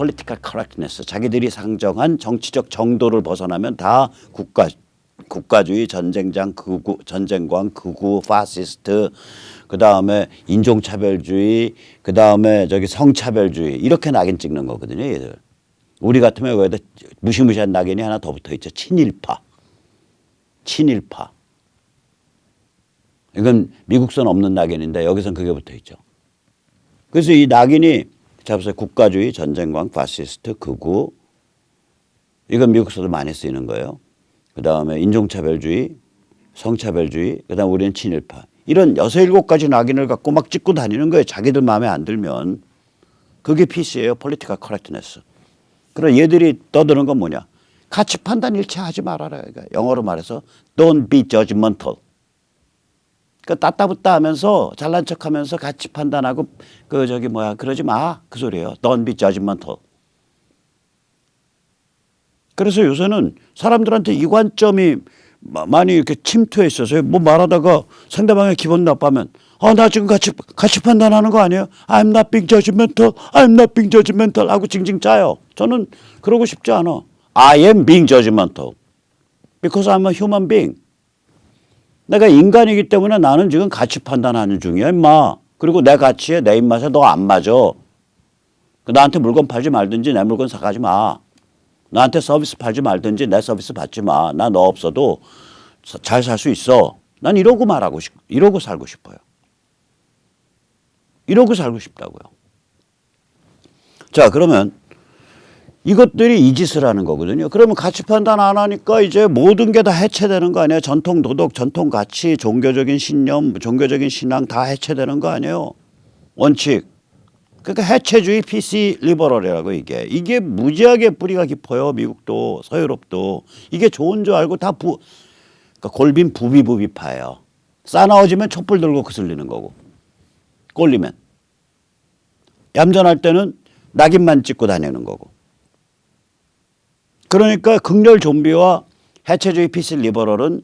political correctness, 자기들이 상정한 정치적 정도를 벗어나면 다 국가주의, 전쟁장, 극우, 전쟁광, 극우, 파시스트, 그 다음에 인종차별주의, 그 다음에 저기 성차별주의 이렇게 낙인 찍는 거거든요, 얘들. 우리 같으면 여기다 무시무시한 낙인이 하나 더 붙어 있죠. 친일파. 친일파. 이건 미국선 없는 낙인인데 여기선 그게 붙어 있죠. 그래서 이 낙인이 잡으세요. 국가주의, 전쟁광, 파시스트, 극우. 이건 미국서도 많이 쓰이는 거예요. 그 다음에 인종차별주의, 성차별주의, 그 다음에 우리는 친일파. 이런 6, 7가지 낙인을 갖고 막 찍고 다니는 거예요. 자기들 마음에 안 들면. 그게 PC예요. Political Correctness. 그럼 얘들이 떠드는 건 뭐냐. 가치 판단 일체하지 말아라. 그러니까 영어로 말해서 Don't be judgmental. 그러니까 따따붙다 하면서 잘난 척하면서 가치 판단하고 그러지 마. 그 소리예요. Don't be judgmental. 그래서 요새는 사람들한테 이 관점이 많이 이렇게 침투해 있어서요. 뭐 말하다가 상대방의 기분 나빠하면 나 지금 가치 판단하는 거 아니에요? I'm not being judgmental. I'm not being judgmental 하고 징징 짜요. 저는 그러고 싶지 않아. I am being judgmental. Because I'm a human being. 내가 인간이기 때문에 나는 지금 가치 판단하는 중이야, 임마. 그리고 내 가치에 내 입맛에 너 안 맞아. 나한테 물건 팔지 말든지 내 물건 사가지 마. 나한테 서비스 팔지 말든지 내 서비스 받지 마. 나 너 없어도 잘 살 수 있어. 난 이러고 이러고 살고 싶어요. 이러고 살고 싶다고요. 자, 그러면 이것들이 이 짓을 하는 거거든요. 그러면 가치 판단 안 하니까 이제 모든 게 다 해체되는 거 아니에요. 전통 도덕, 전통 가치, 종교적인 신념, 종교적인 신앙 다 해체되는 거 아니에요. 원칙. 그러니까 해체주의 PC 리버럴이라고 이게 무지하게 뿌리가 깊어요. 미국도 서유럽도. 이게 좋은 줄 알고 다 그러니까 골빈 부비부비파예요. 싸나워지면 촛불 들고 거슬리는 거고. 꼴리면. 얌전할 때는 낙인만 찍고 다니는 거고. 그러니까 극렬 좀비와 해체주의 PC 리버럴은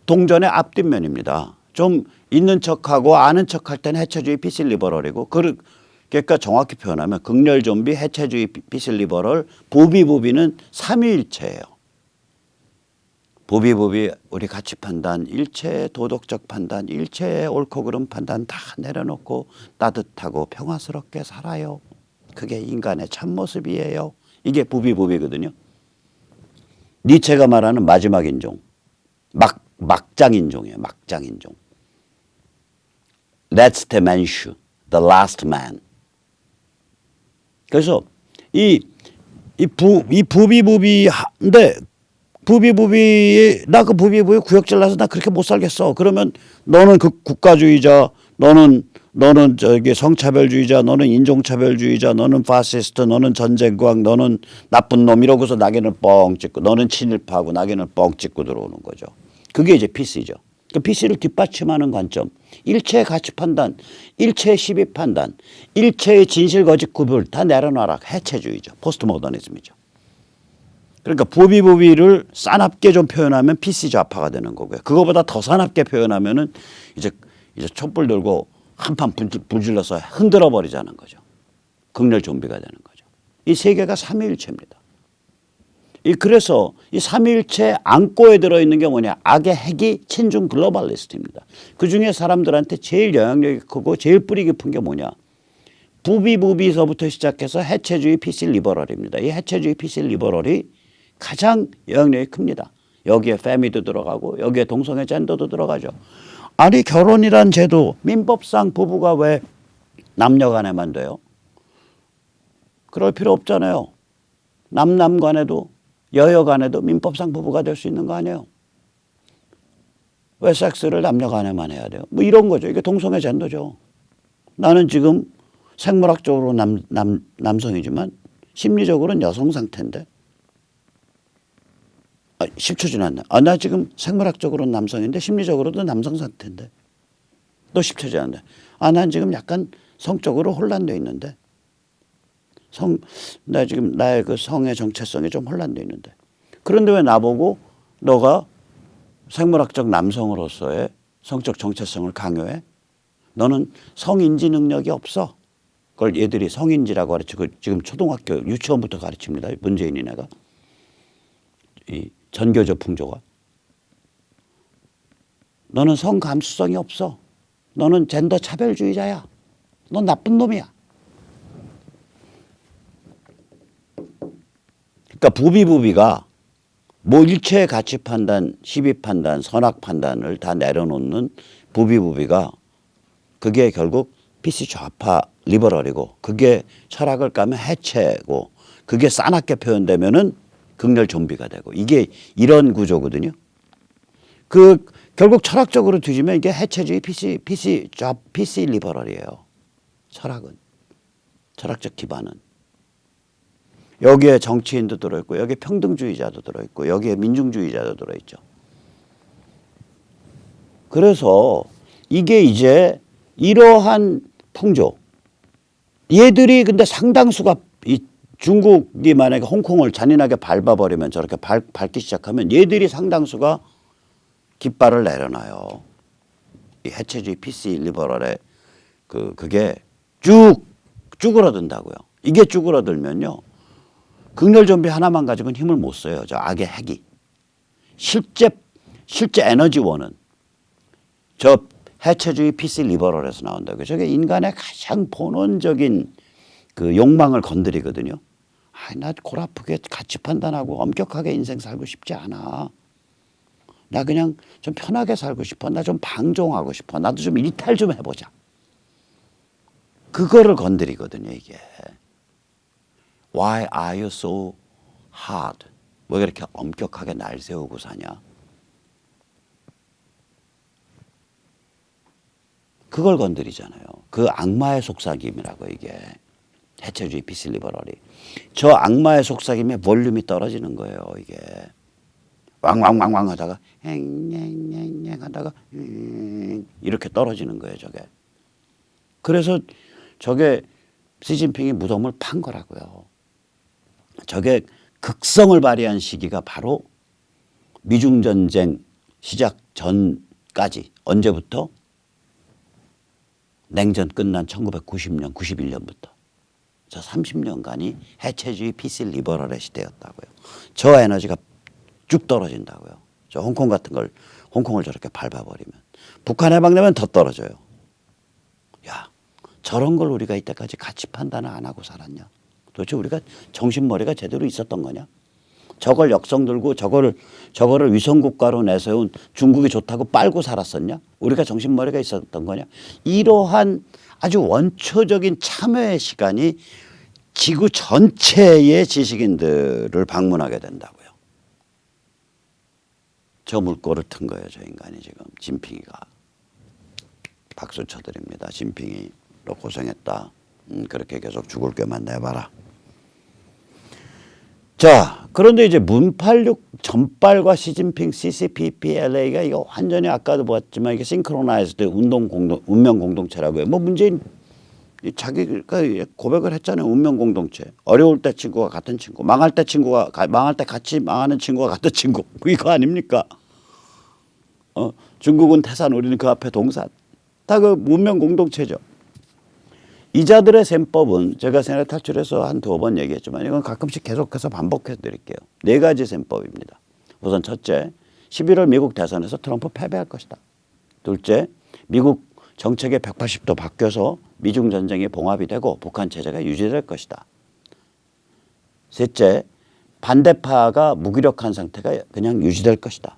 동전의 앞뒷면입니다. 좀 있는 척하고 아는 척할 때는 해체주의 PC 리버럴이고 그러니까 정확히 표현하면 극렬 좀비, 해체주의 PC 리버럴, 부비부비는 삼위일체예요. 부비부비 우리 가치 판단, 일체의 도덕적 판단, 일체의 옳고 그름 판단 다 내려놓고 따뜻하고 평화스럽게 살아요. 그게 인간의 참모습이에요. 이게 부비부비거든요. 니체가 말하는 마지막 인종, 막장 인종이에요. 막장 인종. That's the Manchu, the last man. 그래서 이 부비부비인데 나 그 부비부비 구역질 나서 나 그렇게 못 살겠어. 그러면 너는 그 국가주의자, 너는 저기 성차별주의자, 너는 인종차별주의자, 너는 파시스트, 너는 전쟁광, 너는 나쁜 놈 이러고서 낙인을 뻥 찍고 너는 친일파하고 낙인을 뻥 찍고 들어오는 거죠. 그게 이제 PC죠. 그 PC를 뒷받침하는 관점. 일체의 가치 판단, 일체의 시비 판단, 일체의 진실 거짓 구별 다 내려놔라. 해체주의죠. 포스트 모더니즘이죠. 그러니까 부비부비를 싸납게 좀 표현하면 PC 좌파가 되는 거고요. 그거보다 더 싸납게 표현하면은 이제 촛불 들고 한판 불질러서 흔들어 버리자는 거죠. 극렬 좀비가 되는 거죠. 이 세 개가 삼위일체입니다. 그래서 이 삼위일체 안고에 들어있는 게 뭐냐. 악의 핵이 친중 글로벌리스트입니다. 그중에 사람들한테 제일 영향력이 크고 제일 뿌리 깊은 게 뭐냐. 부비부비서부터 시작해서 해체주의 PC 리버럴입니다. 이 해체주의 PC 리버럴이 가장 영향력이 큽니다. 여기에 페미도 들어가고 여기에 동성애 젠더도 들어가죠. 아니 결혼이란 제도 민법상 부부가 왜 남녀 간에만 돼요? 그럴 필요 없잖아요. 남남 간에도 여여 간에도 민법상 부부가 될 수 있는 거 아니에요? 왜 섹스를 남녀 간에만 해야 돼요? 뭐 이런 거죠. 이게 동성애 젠더죠. 나는 지금 생물학적으로 남성이지만 심리적으로는 여성 상태인데 10초 지났네. 나 지금 생물학적으로는 남성인데 심리적으로도 남성 상태인데 또 10초 지났네. 난 지금 약간 성적으로 혼란돼 있는데 나 지금 나의 그 성의 정체성이 좀 혼란돼 있는데 그런데 왜 나보고 너가 생물학적 남성으로서의 성적 정체성을 강요해? 너는 성인지 능력이 없어. 그걸 얘들이 성인지라고 가르치고 지금 초등학교 유치원부터 가르칩니다. 문재인이 내가 이 전교조 풍조가. 너는 성 감수성이 없어. 너는 젠더 차별주의자야. 넌 나쁜 놈이야. 그러니까 부비부비가 뭐 일체의 가치 판단, 시비 판단, 선악 판단을 다 내려놓는 부비부비가 그게 결국 PC 좌파 리버럴이고 그게 철학을 까면 해체고 그게 싸납게 표현되면은 극렬 좀비가 되고 이게 이런 구조거든요. 그 결국 철학적으로 뒤지면 이게 해체주의 PC 리버럴이에요. 철학은 철학적 기반은 여기에 정치인도 들어있고 여기에 평등주의자도 들어있고 여기에 민중주의자도 들어있죠. 그래서 이게 이제 이러한 풍조 얘들이 근데 상당수가 이 중국이 만약에 홍콩을 잔인하게 밟아버리면 저렇게 밟기 시작하면 얘들이 상당수가 깃발을 내려놔요. 이 해체주의 PC 리버럴의 그게 쭉 쭈그러든다고요. 이게 쭈그러들면요. 극렬 좀비 하나만 가지고는 힘을 못 써요. 저 악의 핵이. 실제 에너지원은 저 해체주의 PC 리버럴에서 나온다고요. 저게 인간의 가장 본원적인 그 욕망을 건드리거든요. 나 골아프게 가치 판단하고 엄격하게 인생 살고 싶지 않아. 나 그냥 좀 편하게 살고 싶어. 나 좀 방종하고 싶어. 나도 좀 일탈 좀 해보자. 그거를 건드리거든요, 이게. Why are you so hard? 왜 그렇게 엄격하게 날 세우고 사냐? 그걸 건드리잖아요. 그 악마의 속삭임이라고 이게. 해체주의 PC 리버럴이. 저 악마의 속삭임에 볼륨이 떨어지는 거예요, 이게. 왕왕왕왕 하다가 엥엥엥엥 하다가 이렇게 떨어지는 거예요, 저게. 그래서 저게 시진핑이 무덤을 판 거라고요. 저게 극성을 발휘한 시기가 바로 미중전쟁 시작 전까지 언제부터? 냉전 끝난 1990년, 91년부터. 저 30년간이 해체주의 PC 리버럴의 시대였다고요. 저 에너지가 쭉 떨어진다고요. 저 홍콩 같은 걸, 홍콩을 저렇게 밟아버리면. 북한 해방되면 더 떨어져요. 야, 저런 걸 우리가 이때까지 가치 판단을 안 하고 살았냐? 도대체 우리가 정신머리가 제대로 있었던 거냐? 저걸 역성 들고 저거를 위성국가로 내세운 중국이 좋다고 빨고 살았었냐? 우리가 정신머리가 있었던 거냐? 이러한 아주 원초적인 참여의 시간이 지구 전체의 지식인들을 방문하게 된다고요. 저 물꼬를 튼 거예요, 저 인간이 지금. 진핑이가. 박수 쳐드립니다. 진핑이 너 고생했다. 그렇게 계속 죽을 꾀만 내봐라. 자, 그런데 이제 문팔육 전빨과 시진핑 CCPPLA가 이거 완전히 아까도 보았지만 이게 싱크로나이즈드 운명 공동체라고요. 뭐 문재인 자기가 고백을 했잖아요. 운명 공동체. 어려울 때 친구가 같은 친구, 망할 때 같이 망하는 친구가 같은 친구. 이거 아닙니까? 중국은 태산, 우리는 그 앞에 동산. 다 그 운명 공동체죠. 이자들의 셈법은 제가 생활 탈출해서 한 2번 얘기했지만 이건 가끔씩 계속해서 반복해 드릴게요. 4가지 셈법입니다. 우선 첫째, 11월 미국 대선에서 트럼프 패배할 것이다. 둘째, 미국 정책의 180도 바뀌어서 미중 전쟁이 봉합이 되고 북한 체제가 유지될 것이다. 셋째, 반대파가 무기력한 상태가 그냥 유지될 것이다.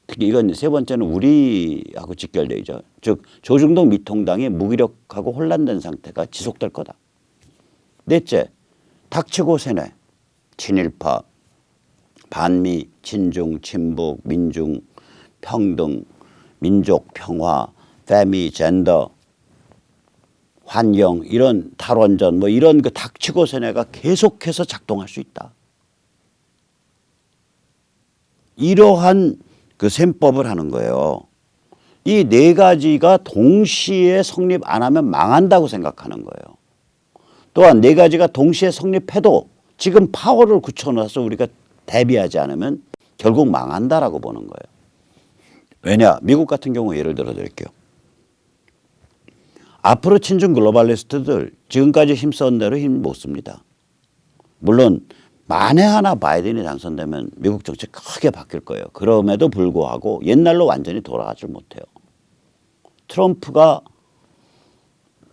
특히 이건 세 번째는 우리하고 직결되어 있죠. 즉 조중동 미통당이 무기력하고 혼란된 상태가 지속될 거다. 넷째, 닥치고 세뇌, 친일파, 반미, 친중, 친북, 민중, 평등, 민족, 평화, 페미, 젠더, 환경 이런 탈원전 뭐 이런 그 닥치고 세뇌가 계속해서 작동할 수 있다. 이러한 그 셈법을 하는 거예요. 이 4가지가 동시에 성립 안 하면 망한다고 생각하는 거예요. 또한 4가지가 동시에 성립해도 지금 파워를 굳혀놔서 우리가 대비하지 않으면 결국 망한다라고 보는 거예요. 왜냐? 미국 같은 경우 예를 들어 드릴게요. 앞으로 친중 글로벌리스트들 지금까지 힘쓴 대로 힘 못 씁니다. 물론 만에 하나 바이든이 당선되면 미국 정치 크게 바뀔 거예요. 그럼에도 불구하고 옛날로 완전히 돌아가질 못해요. 트럼프가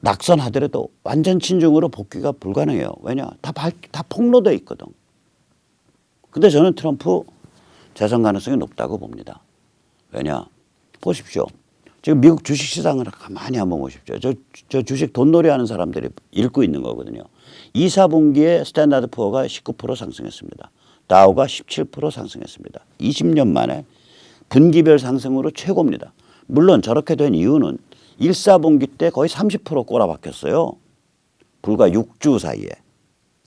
낙선하더라도 완전 친중으로 복귀가 불가능해요. 왜냐? 다 폭로돼 있거든. 근데 저는 트럼프 재선 가능성이 높다고 봅니다. 왜냐? 보십시오. 지금 미국 주식시장을 가만히 한번 보십시오. 저 주식 돈놀이 하는 사람들이 읽고 있는 거거든요. 2, 4분기에 스탠다드 푸어가 19% 상승했습니다. 다우가 17% 상승했습니다. 20년 만에 분기별 상승으로 최고입니다. 물론 저렇게 된 이유는 1, 4분기 때 거의 30% 꼬라박혔어요. 불과 6주 사이에.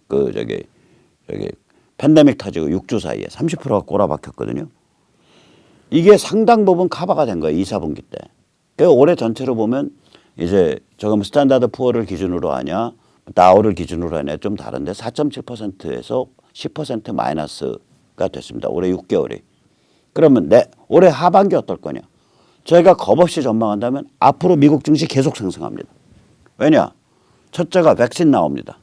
저기 팬데믹 터지고 6주 사이에 30%가 꼬라박혔거든요. 이게 상당 부분 커버가 된 거예요. 2, 4분기 때. 그러니까 올해 전체로 보면 이제 저거 스탠다드 푸어를 기준으로 하냐 다우를 기준으로 하냐 좀 다른데 4.7%에서 10% 마이너스가 됐습니다. 올해 6개월이. 그러면 올해 하반기 어떨 거냐. 저희가 겁없이 전망한다면 앞으로 미국 증시 계속 상승합니다. 왜냐. 첫째가 백신 나옵니다.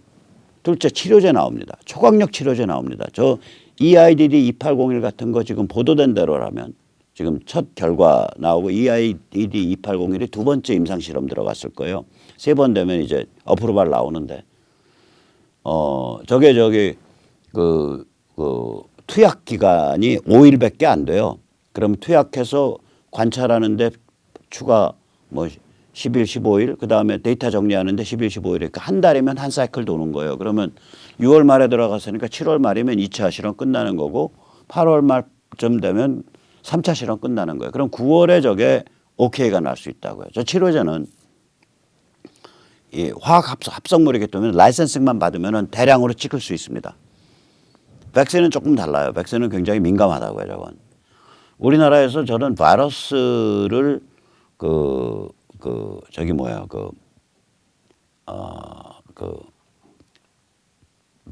둘째 치료제 나옵니다. 초강력 치료제 나옵니다. 저 EIDD 2801 같은 거 지금 보도된 대로라면 지금 첫 결과 나오고 EIDD 2801이 두 번째 임상실험 들어갔을 거예요. 세 번 되면 이제 어프로발 나오는데 투약 기간이 5일밖에 안 돼요. 그럼 투약해서 관찰하는데 추가 10일, 15일, 그 다음에 데이터 정리하는데 10일, 15일, 그러니까 한 달이면 한 사이클 도는 거예요. 그러면 6월 말에 들어갔으니까 7월 말이면 2차 실험 끝나는 거고 8월 말쯤 되면 3차 실험 끝나는 거예요. 그럼 9월에 저게 OK가 날 수 있다고요. 저 치료제는 이 화학 합성물이기 때문에 라이센싱만 받으면 대량으로 찍을 수 있습니다. 백신은 조금 달라요. 백신은 굉장히 민감하다고요. 저건. 우리나라에서 저는 바이러스를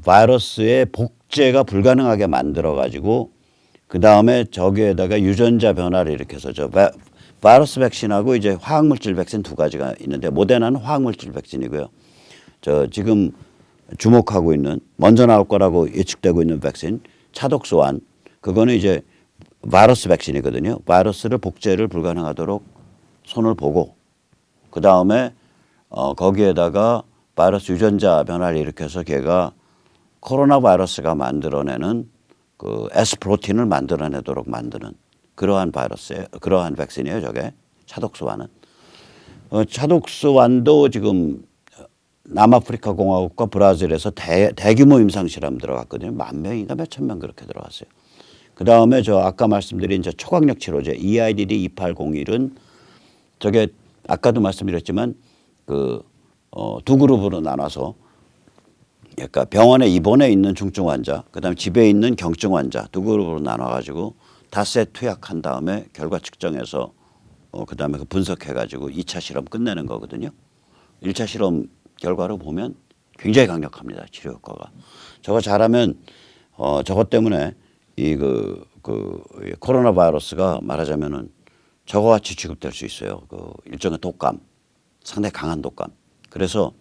바이러스의 복제가 불가능하게 만들어 가지고 그 다음에 저기에다가 유전자 변화를 일으켜서 바이러스 백신하고 이제 화학물질 백신 두 가지가 있는데 모데나는 화학물질 백신이고요. 지금 주목하고 있는 먼저 나올 거라고 예측되고 있는 백신 차독소환 그거는 이제 바이러스 백신이거든요. 바이러스를 복제를 불가능하도록 손을 보고 그 다음에 거기에다가 바이러스 유전자 변화를 일으켜서 걔가 코로나 바이러스가 만들어내는 그 S 프로틴을 만들어내도록 만드는 그러한 그러한 백신이에요. 저게 차독소환은. 차독소환도 지금 남아프리카 공화국과 브라질에서 대규모 임상 실험 들어갔거든요. 10,000명인가 몇천 명 그렇게 들어갔어요. 그 다음에 아까 말씀드린 초강력 치료제 EIDD 2801은 저게 아까도 말씀드렸지만 두 그룹으로 나눠서 그러니까 병원에 입원해 있는 중증 환자, 그다음에 집에 있는 경증 환자 두 그룹으로 나눠가지고 닷새 투약한 다음에 결과 측정해서 그다음에 분석해가지고 2차 실험 끝내는 거거든요. 1차 실험 결과로 보면 굉장히 강력합니다. 치료 효과가. 저거 잘하면 저것 때문에 코로나 바이러스가 말하자면은 저거 같이 취급될 수 있어요. 일종의 독감, 상당히 강한 독감. 그래서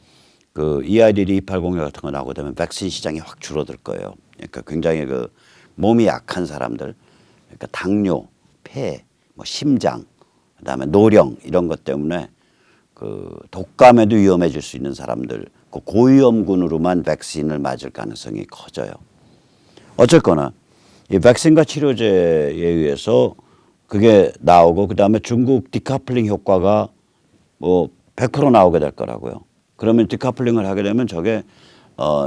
EIDD 2801 같은 거 나오게 되면 백신 시장이 확 줄어들 거예요. 그러니까 굉장히 몸이 약한 사람들, 그러니까 당뇨, 폐, 심장, 그다음에 노령 이런 것 때문에 독감에도 위험해질 수 있는 사람들, 고위험군으로만 백신을 맞을 가능성이 커져요. 어쨌거나 이 백신과 치료제에 의해서 그게 나오고 그다음에 중국 디카플링 효과가 100% 나오게 될 거라고요. 그러면 디카플링을 하게 되면 저게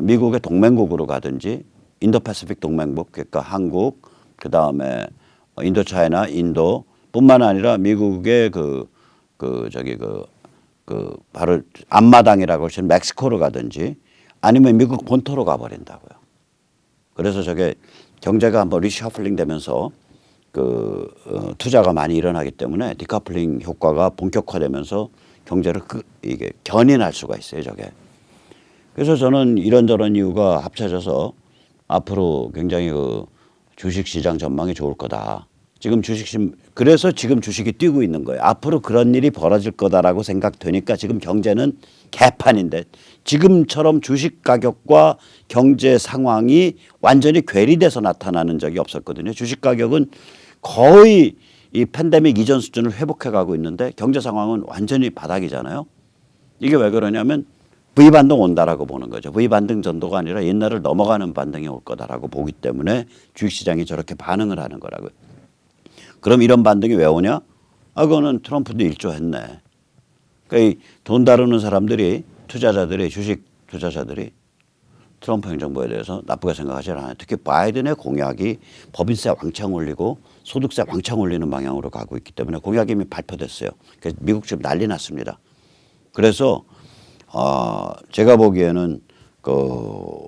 미국의 동맹국으로 가든지 인도패시픽 동맹국 그러니까 한국 그다음에 인도차이나 인도뿐만 아니라 미국의 바로 앞마당이라고 하시는 멕시코로 가든지 아니면 미국 본토로 가버린다고요. 그래서 저게 경제가 한번 리셔플링 되면서 투자가 많이 일어나기 때문에 디카플링 효과가 본격화되면서 경제를 이게 견인할 수가 있어요, 저게. 그래서 저는 이런저런 이유가 합쳐져서 앞으로 굉장히 주식 시장 전망이 좋을 거다. 지금 그래서 지금 주식이 뛰고 있는 거예요. 앞으로 그런 일이 벌어질 거다라고 생각되니까 지금 경제는 개판인데 지금처럼 주식 가격과 경제 상황이 완전히 괴리돼서 나타나는 적이 없었거든요. 주식 가격은 거의 이 팬데믹 이전 수준을 회복해 가고 있는데 경제 상황은 완전히 바닥이잖아요. 이게 왜 그러냐면 V반등 온다라고 보는 거죠. V반등 정도가 아니라 옛날을 넘어가는 반등이 올 거다라고 보기 때문에 주식시장이 저렇게 반응을 하는 거라고요. 그럼 이런 반등이 왜 오냐? 그거는 트럼프도 일조했네. 그러니까 돈 다루는 사람들이 투자자들이 주식 투자자들이 트럼프 행정부에 대해서 나쁘게 생각하지 않아요. 특히 바이든의 공약이 법인세 왕창 올리고 소득세 왕창 올리는 방향으로 가고 있기 때문에 공약이 이미 발표됐어요. 그래서 미국 지금 난리 났습니다. 그래서 제가 보기에는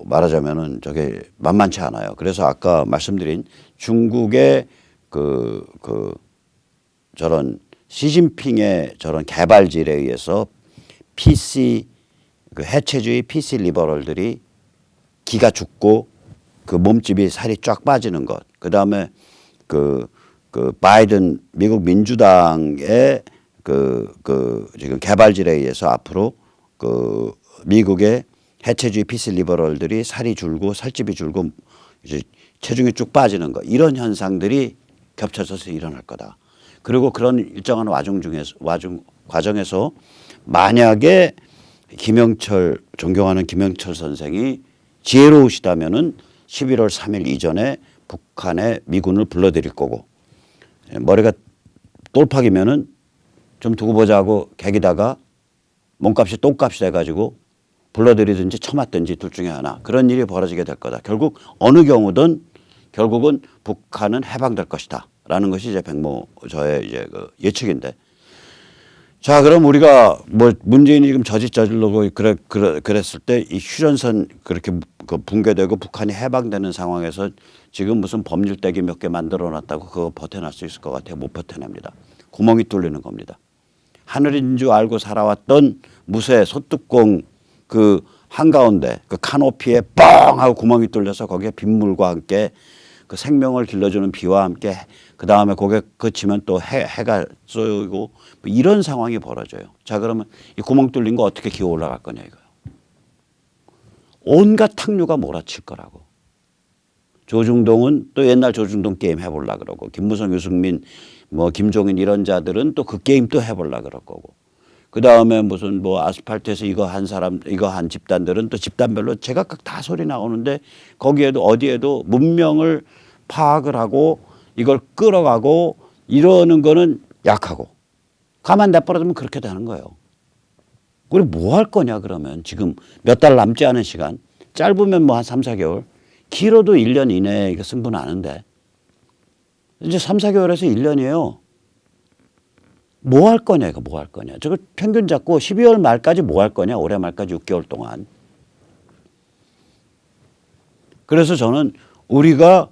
말하자면은 저게 만만치 않아요. 그래서 아까 말씀드린 중국의 저런 시진핑의 저런 개발질에 의해서 해체주의 PC 리버럴들이 기가 죽고 그 몸집이 살이 쫙 빠지는 것. 그 다음에 바이든 미국 민주당의 지금 개발질에 의해서 앞으로 미국의 해체주의 PC 리버럴들이 살이 줄고 살집이 줄고 이제 체중이 쭉 빠지는 것. 이런 현상들이 겹쳐져서 일어날 거다. 그리고 그런 일정한 과정에서 만약에 존경하는 김영철 선생이 지혜로우시다면은 11월 3일 이전에 북한에 미군을 불러들일 거고 머리가 똘팍이면은 좀 두고 보자고 개기다가 몸값이 똥값이 돼가지고 불러들이든지 쳐맞든지 둘 중에 하나 그런 일이 벌어지게 될 거다. 결국 어느 경우든 결국은 북한은 해방될 것이다. 라는 것이 이제 저의 이제 예측인데. 자, 그럼 우리가 문재인이 지금 저질러고 그랬을 때 이 휴전선 그렇게 붕괴되고 북한이 해방되는 상황에서 지금 무슨 법률대기 몇 개 만들어 놨다고 그거 버텨낼 수 있을 것 같아요. 못 버텨냅니다. 구멍이 뚫리는 겁니다. 하늘인 줄 알고 살아왔던 무쇠 소뚜껑 한가운데 카노피에 뻥 하고 구멍이 뚫려서 거기에 빗물과 함께 그 생명을 길러주는 비와 함께 그 다음에 고개 그치면 또 해가 쏘이고 이런 상황이 벌어져요. 자, 그러면 이 구멍 뚫린 거 어떻게 기어 올라갈 거냐 이거요. 온갖 탕류가 몰아칠 거라고. 조중동은 또 옛날 조중동 게임 해보려 그러고 김무성, 유승민, 김종인 이런 자들은 또 그 게임 또 해보려 그럴 거고. 그 다음에 무슨 아스팔트에서 이거 한 집단들은 또 집단별로 제각각 다 소리 나오는데 거기에도 어디에도 문명을 파악을 하고 이걸 끌어가고 이러는 거는 약하고 가만 내버려두면 그렇게 되는 거예요. 우리 뭐 할 거냐 그러면 지금 몇 달 남지 않은 시간 짧으면 한 3, 4개월 길어도 1년 이내에 이거 승부 나는데 이제 3, 4개월에서 1년이에요. 뭐 할 거냐 이거 뭐 할 거냐. 저거 평균 잡고 12월 말까지 뭐 할 거냐. 올해 말까지 6개월 동안. 그래서 저는 우리가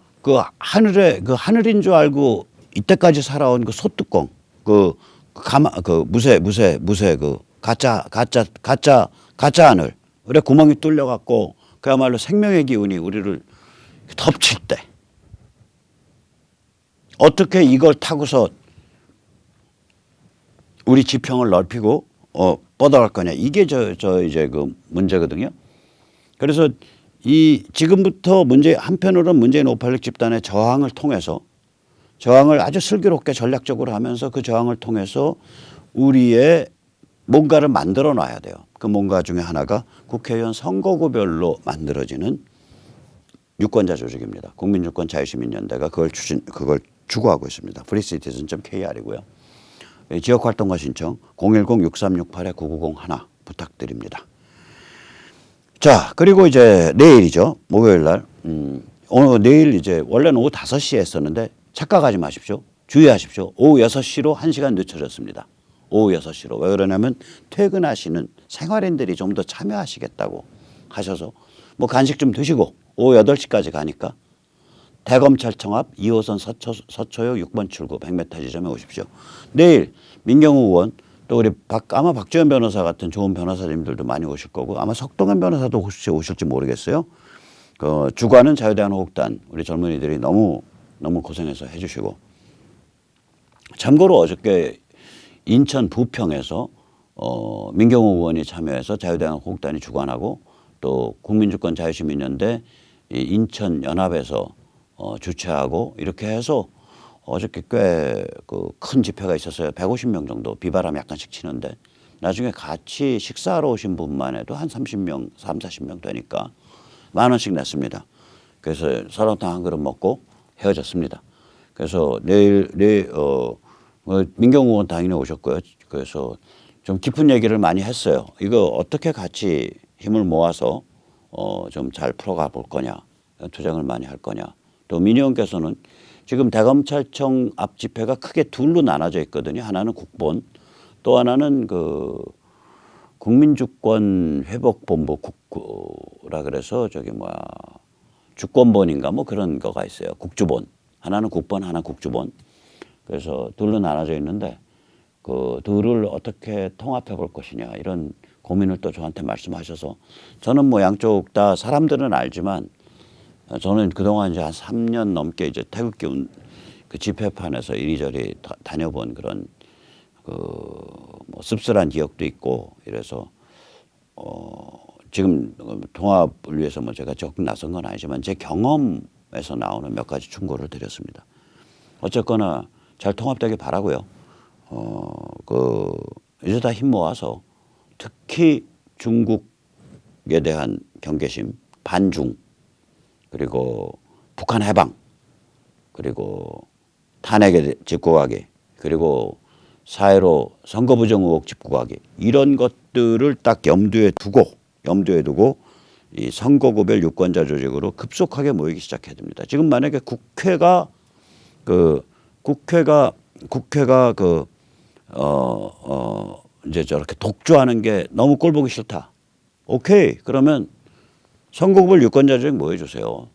하늘인 줄 알고 이때까지 살아온 소뚜껑 무쇠 가짜 하늘 그래 구멍이 뚫려 갖고 그야말로 생명의 기운이 우리를 덮칠 때 어떻게 이걸 타고서 우리 지평을 넓히고 뻗어갈 거냐 이게 이제 문제거든요. 그래서 지금부터 한편으로는 문재인 586 집단의 저항을 통해서 저항을 아주 슬기롭게 전략적으로 하면서 그 저항을 통해서 우리의 뭔가를 만들어 놔야 돼요. 그 뭔가 중에 하나가 국회의원 선거구별로 만들어지는 유권자 조직입니다. 국민유권자유시민연대가 그걸 추구하고 있습니다. freecitizen.kr이고요. 지역활동가 신청 010-6368-9901 부탁드립니다. 자, 그리고 이제 내일이죠. 목요일 날. 내일 이제 원래는 오후 5시에 했었는데 착각하지 마십시오. 주의하십시오. 오후 6시로 1시간 늦춰졌습니다. 오후 6시로. 왜 그러냐면 퇴근하시는 생활인들이 좀 더 참여하시겠다고 하셔서 간식 좀 드시고 오후 8시까지 가니까 대검찰청 앞 2호선 서초역 6번 출구 100m 지점에 오십시오. 내일 민경우 의원 또 우리 아마 박지원 변호사 같은 좋은 변호사님들도 많이 오실 거고 아마 석동현 변호사도 혹시 오실지 모르겠어요. 주관은 자유대한호국단 우리 젊은이들이 너무 고생해서 해주시고 참고로 어저께 인천 부평에서 민경호 의원이 참여해서 자유대한민국단이 주관하고 또 국민주권 자유시민연대 인천 연합에서 주최하고 이렇게 해서 어저께 꽤 그 큰 집회가 있었어요. 150명 정도 비바람 약간씩 치는데 나중에 같이 식사하러 오신 분만 해도 한 30명, 40명 되니까 10,000원씩 냈습니다. 그래서 설렁탕 한 그릇 먹고 헤어졌습니다. 그래서 내일 민경호 의원 당연히 오셨고요. 그래서 좀 깊은 얘기를 많이 했어요. 이거 어떻게 같이 힘을 모아서 좀 잘 풀어가 볼 거냐, 투쟁을 많이 할 거냐. 또 민 의원께서는 지금 대검찰청 앞 집회가 크게 둘로 나눠져 있거든요. 하나는 국본, 또 하나는 그 국민주권 회복본부 국구라 그래서 저기 뭐야 주권본인가 뭐 그런 거가 있어요. 국주본. 하나는 국본, 하나는 국주본. 그래서 둘로 나눠져 있는데 그 둘을 어떻게 통합해 볼 것이냐 이런 고민을 또 저한테 말씀하셔서 저는 뭐 양쪽 다 사람들은 알지만 저는 그동안 이제 한 3년 넘게 이제 태극기 그 집회판에서 이리저리 다녀본 그런 뭐 씁쓸한 기억도 있고 이래서 지금 통합을 위해서 뭐 제가 적극 나선 건 아니지만 제 경험에서 나오는 몇 가지 충고를 드렸습니다. 어쨌거나 잘 통합되길 바라고요. 이제 다 힘 모아서 특히 중국에 대한 경계심, 반중, 그리고 북한 해방, 그리고 탄핵에 짚고 가기, 그리고 4.15 선거 부정 의혹 짚고 가기 이런 것들을 딱 염두에 두고 이 선거구별 유권자 조직으로 급속하게 모이기 시작해야 됩니다. 지금 만약에 국회가 이제 저렇게 독주하는 게 너무 꼴 보기 싫다. 오케이. 그러면 선거구별 유권자 조직 모여주세요.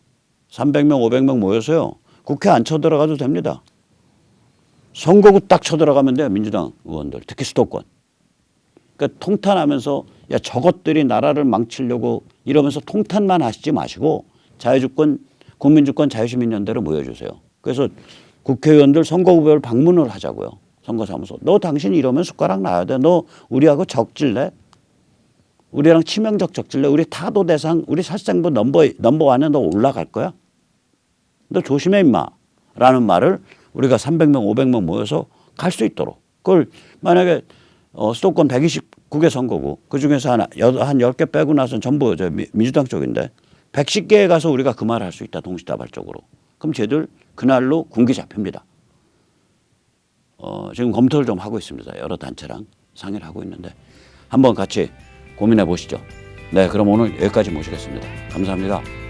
300명, 500명 모여서요. 국회 안 쳐들어가도 됩니다. 선거구 딱 쳐들어가면 돼요. 민주당 의원들. 특히 수도권. 그러니까 통탄하면서 야 저것들이 나라를 망치려고 이러면서 통탄만 하시지 마시고 자유주권, 국민주권, 자유시민연대로 모여주세요. 그래서 국회의원들 선거구별 방문을 하자고요. 선거사무소. 너 당신 이러면 숟가락 놔야 돼. 너 우리하고 적질래? 우리랑 치명적 적질래? 우리 타도 대상, 우리 살생부 넘버원에 너 올라갈 거야? 너 조심해 임마. 라는 말을 우리가 300명, 500명 모여서 갈 수 있도록. 그걸 만약에 수도권 129개 선거구 그중에서 한 10개 빼고 나서는 전부 민주당 쪽인데 110개에 가서 우리가 그 말을 할 수 있다. 동시다발적으로. 그럼 쟤들 그날로 군기 잡힙니다. 지금 검토를 좀 하고 있습니다. 여러 단체랑 상의를 하고 있는데 한번 같이 고민해 보시죠. 네, 그럼 오늘 여기까지 모시겠습니다. 감사합니다.